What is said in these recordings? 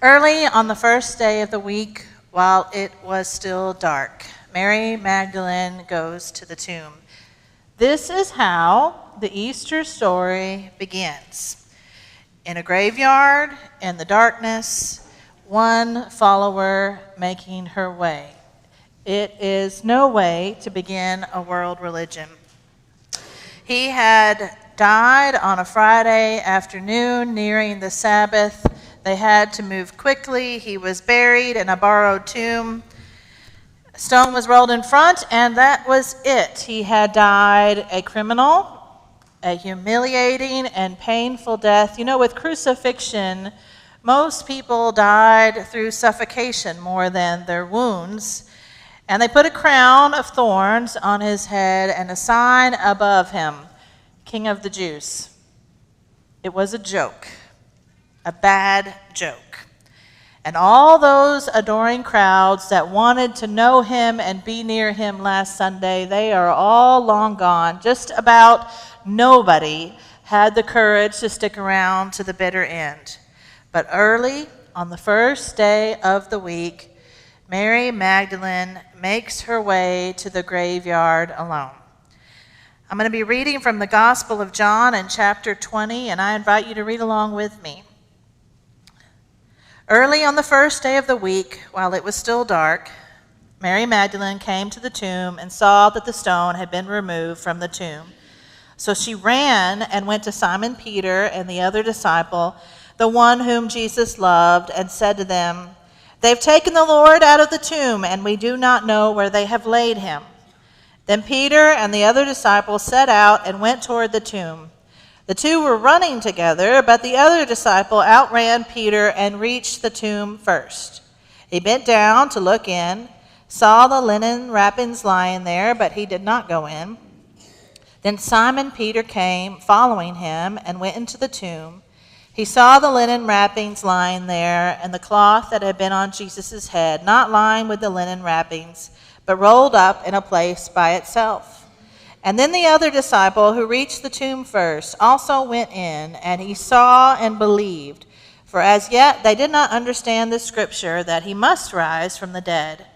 Early on the first day of the week, while it was still dark, Mary Magdalene goes to the tomb. This is how the Easter story begins. In a graveyard, in the darkness, one follower making her way. It is no way to begin a world religion. He had died on a Friday afternoon, nearing the Sabbath. They had to move quickly. He was buried in a borrowed tomb. A stone was rolled in front, and that was it. He had died a criminal, a humiliating and painful death. You know, with crucifixion, most people died through suffocation more than their wounds. And they put a crown of thorns on his head and a sign above him, King of the Jews. It was a joke, a bad joke. And all those adoring crowds that wanted to know him and be near him last Sunday, they are all long gone. Just about nobody had the courage to stick around to the bitter end. But early on the first day of the week, Mary Magdalene makes her way to the graveyard alone. I'm going to be reading from the Gospel of John in chapter 20, and I invite you to read along with me. Early on the first day of the week, while it was still dark, Mary Magdalene came to the tomb and saw that the stone had been removed from the tomb. So she ran and went to Simon Peter and the other disciple, the one whom Jesus loved, and said to them, "They've taken the Lord out of the tomb, and we do not know where they have laid him." Then Peter and the other disciple set out and went toward the tomb. The two were running together, but the other disciple outran Peter and reached the tomb first. He bent down to look in, saw the linen wrappings lying there, but he did not go in. Then Simon Peter came, following him, and went into the tomb. He saw the linen wrappings lying there, and the cloth that had been on Jesus' head, not lying with the linen wrappings, but rolled up in a place by itself. And then the other disciple, who reached the tomb first, also went in, and he saw and believed. For as yet they did not understand the scripture that he must rise from the dead.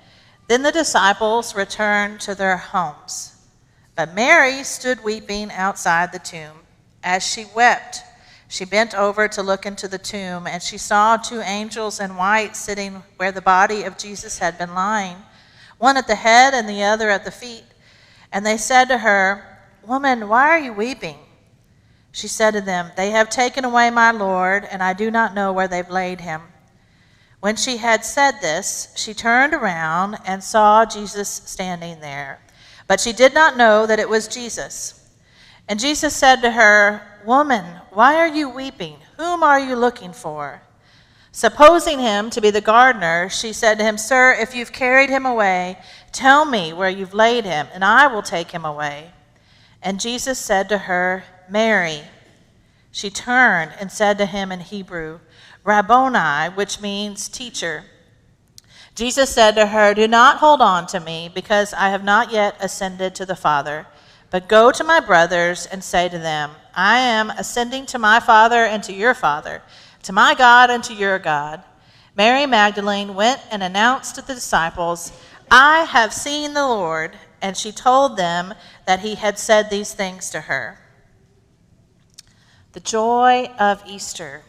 Then the disciples returned to their homes. But Mary stood weeping outside the tomb. As she wept, she bent over to look into the tomb, and she saw two angels in white sitting where the body of Jesus had been lying, one at the head and the other at the feet. And they said to her, "Woman, why are you weeping?" She said to them, "They have taken away my Lord, and I do not know where they've laid him." When she had said this, she turned around and saw Jesus standing there. But she did not know that it was Jesus. And Jesus said to her, "Woman, why are you weeping? Whom are you looking for?" Supposing him to be the gardener, she said to him, "Sir, if you've carried him away, tell me where you've laid him, and I will take him away." And Jesus said to her, "Mary." She turned and said to him in Hebrew, "Rabboni," which means teacher. Jesus said to her, "Do not hold on to me, because I have not yet ascended to the Father. But go to my brothers and say to them, I am ascending to my Father and to your Father, to my God and to your God." Mary Magdalene went and announced to the disciples, "I have seen the Lord," and she told them that he had said these things to her. The joy of Easter.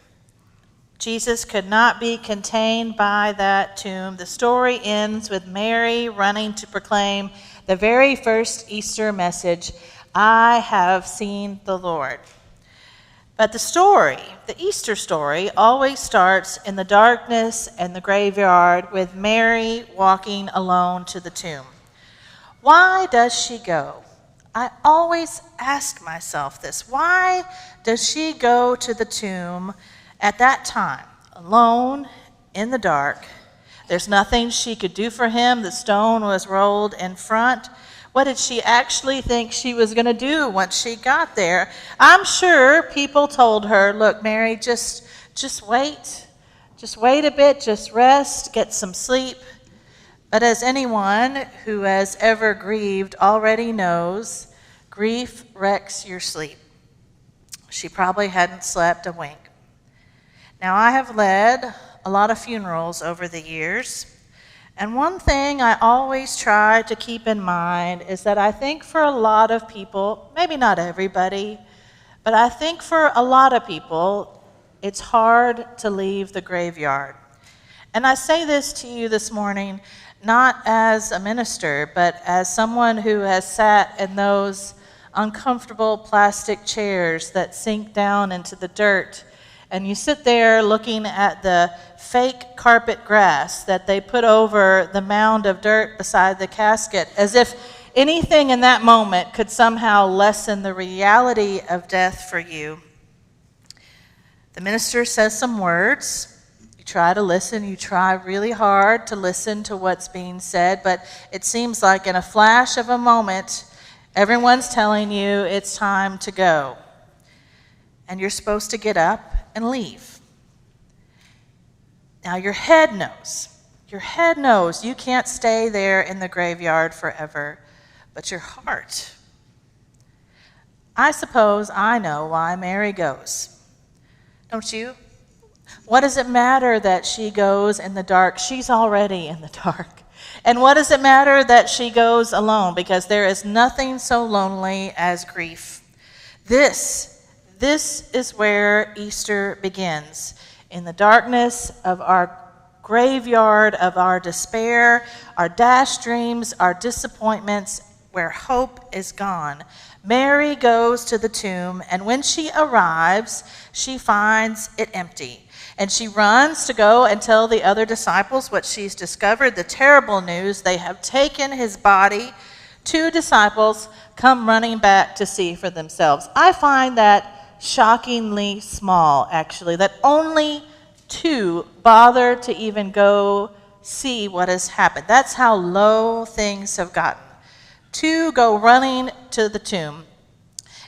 Jesus could not be contained by that tomb. The story ends with Mary running to proclaim the very first Easter message, "I have seen the Lord." But the Easter story, always starts in the darkness and the graveyard with Mary walking alone to the tomb. Why does she go? I always ask myself this. Why does she go to the tomb at that time, alone, in the dark? There's nothing she could do for him. The stone was rolled in front. What did she actually think she was going to do once she got there? I'm sure people told her, "Look, Mary, just wait. Just wait a bit, just rest, get some sleep." But as anyone who has ever grieved already knows, grief wrecks your sleep. She probably hadn't slept a wink. Now, I have led a lot of funerals over the years. And one thing I always try to keep in mind is that I think for a lot of people, maybe not everybody, but I think for a lot of people, it's hard to leave the graveyard. And I say this to you this morning, not as a minister, but as someone who has sat in those uncomfortable plastic chairs that sink down into the dirt. And you sit there looking at the fake carpet grass that they put over the mound of dirt beside the casket, as if anything in that moment could somehow lessen the reality of death for you. The minister says some words. You try to listen. You try really hard to listen to what's being said, but it seems like in a flash of a moment, everyone's telling you it's time to go. And you're supposed to get up and leave. Now your head knows. Your head knows you can't stay there in the graveyard forever. But your heart, I suppose I know why Mary goes. Don't you? What does it matter that she goes in the dark? She's already in the dark. And what does it matter that she goes alone? Because there is nothing so lonely as grief. This is where Easter begins. In the darkness of our graveyard, of our despair, our dashed dreams, our disappointments, where hope is gone. Mary goes to the tomb, and when she arrives, she finds it empty. And she runs to go and tell the other disciples what she's discovered, the terrible news. They have taken his body. 2 disciples come running back to see for themselves. I find that shockingly small, actually, that only 2 bother to even go see what has happened. That's how low things have gotten. 2 go running to the tomb.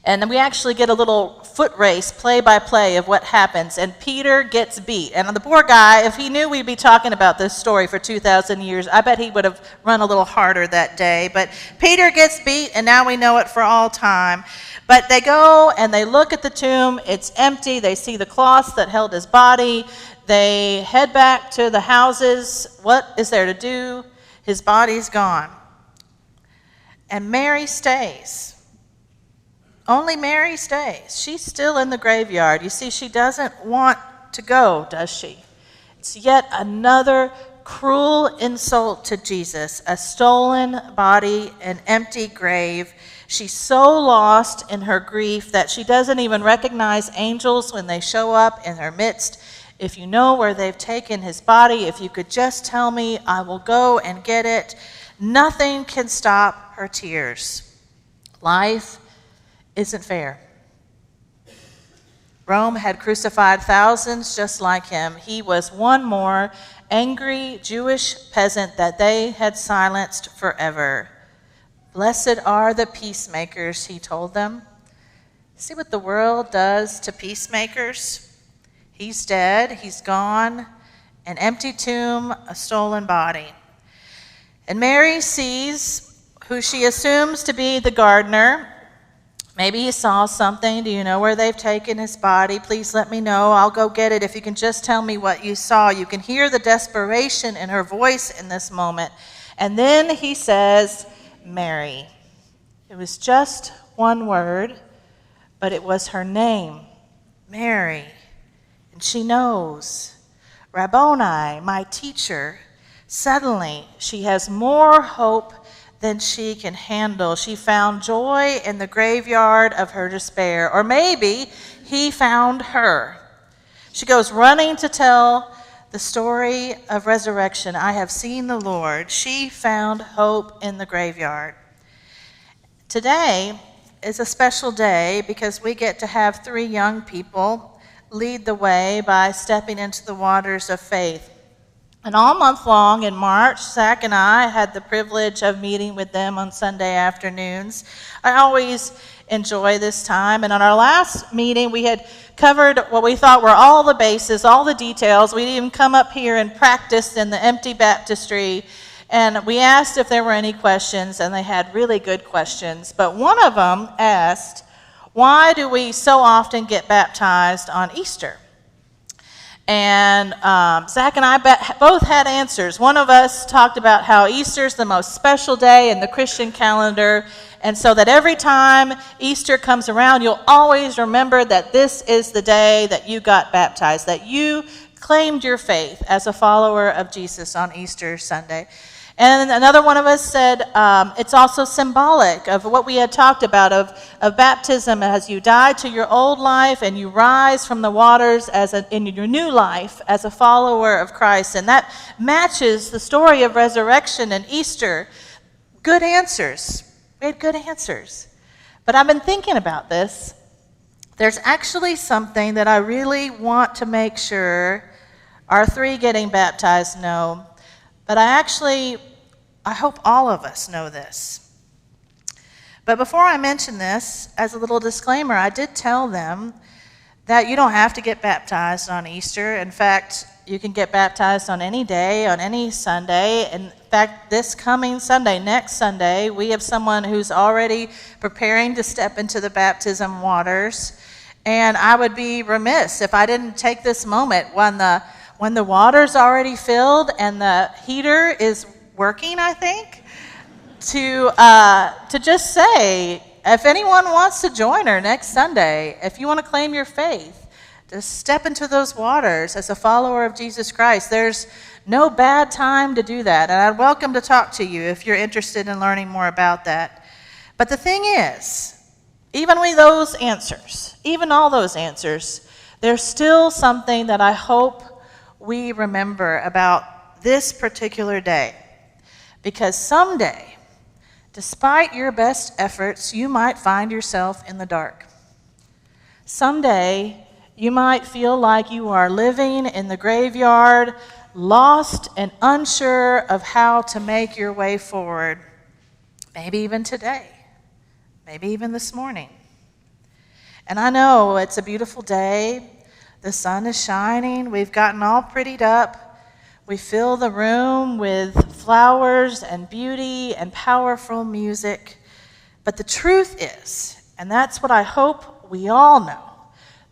And then we actually get a little foot race, play-by-play of what happens. And Peter gets beat. And the poor guy, if he knew we'd be talking about this story for 2,000 years, I bet he would have run a little harder that day. But Peter gets beat, and now we know it for all time. But they go and they look at the tomb. It's empty. They see the cloths that held his body. They head back to the houses. What is there to do? His body's gone. And Mary stays. Only Mary stays. She's still in the graveyard. You see, she doesn't want to go, does she? It's yet another cruel insult to Jesus, a stolen body, an empty grave. She's so lost in her grief that she doesn't even recognize angels when they show up in her midst. If you know where they've taken his body, if you could just tell me, I will go and get it. Nothing can stop her tears. Life isn't fair. Rome had crucified thousands just like him. He was one more angry Jewish peasant that they had silenced forever. Blessed are the peacemakers, he told them. See what the world does to peacemakers? He's dead, he's gone, an empty tomb, a stolen body. And Mary sees who she assumes to be the gardener. Maybe he saw something. Do you know where they've taken his body? Please let me know. I'll go get it if you can just tell me what you saw. You can hear the desperation in her voice in this moment. And then he says, Mary. It was just one word, but it was her name, Mary. And she knows. Rabboni, my teacher. Suddenly, she has more hope than she can handle. She found joy in the graveyard of her despair. Or maybe he found her. She goes running to tell the story of resurrection. I have seen the Lord. She found hope in the graveyard. Today is a special day because we get to have 3 young people lead the way by stepping into the waters of faith. And all month long in March, Zach and I had the privilege of meeting with them on Sunday afternoons. I always enjoy this time. And on our last meeting, we had covered what we thought were all the bases, all the details. We'd even come up here and practiced in the empty baptistry. And we asked if there were any questions, and they had really good questions. But one of them asked, why do we so often get baptized on Easter? And Zach and I both had answers. One of us talked about how Easter's the most special day in the Christian calendar, and so that every time Easter comes around, you'll always remember that this is the day that you got baptized, that you claimed your faith as a follower of Jesus on Easter Sunday. And another one of us said it's also symbolic of what we had talked about of baptism as you die to your old life and you rise from the waters in your new life as a follower of Christ. And that matches the story of resurrection and Easter. Good answers. We had good answers. But I've been thinking about this. There's actually something that I really want to make sure our three getting baptized know. But I hope all of us know this. But before I mention this, as a little disclaimer, I did tell them that you don't have to get baptized on Easter. In fact, you can get baptized on any day, on any Sunday. In fact, this coming Sunday, next Sunday, we have someone who's already preparing to step into the baptism waters. And I would be remiss if I didn't take this moment when the water's already filled and the heater is working, I think, to just say, if anyone wants to join her next Sunday, if you want to claim your faith, to step into those waters as a follower of Jesus Christ, there's no bad time to do that. And I'd welcome to talk to you if you're interested in learning more about that. But the thing is, even with those answers, even all those answers, there's still something that I hope we remember about this particular day. Because someday, despite your best efforts, you might find yourself in the dark. Someday, you might feel like you are living in the graveyard, lost and unsure of how to make your way forward. Maybe even today. Maybe even this morning. And I know it's a beautiful day. The sun is shining. We've gotten all prettied up. We fill the room with flowers and beauty and powerful music. But the truth is, and that's what I hope we all know,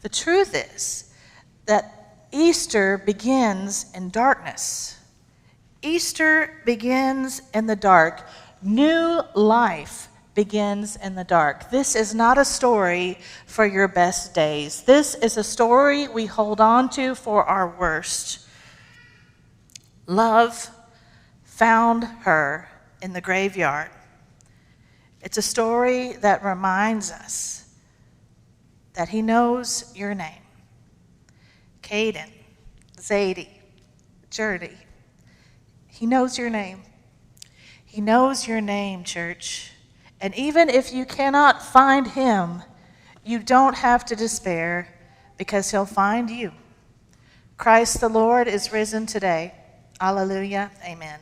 the truth is that Easter begins in darkness. Easter begins in the dark. New life begins in the dark. This is not a story for your best days. This is a story we hold on to for our worst. Love found her in the graveyard. It's a story that reminds us that he knows your name. Caden, Zadie, Jurdy. He knows your name. He knows your name, church. And even if you cannot find him, you don't have to despair because he'll find you. Christ the Lord is risen today. Alleluia. Amen.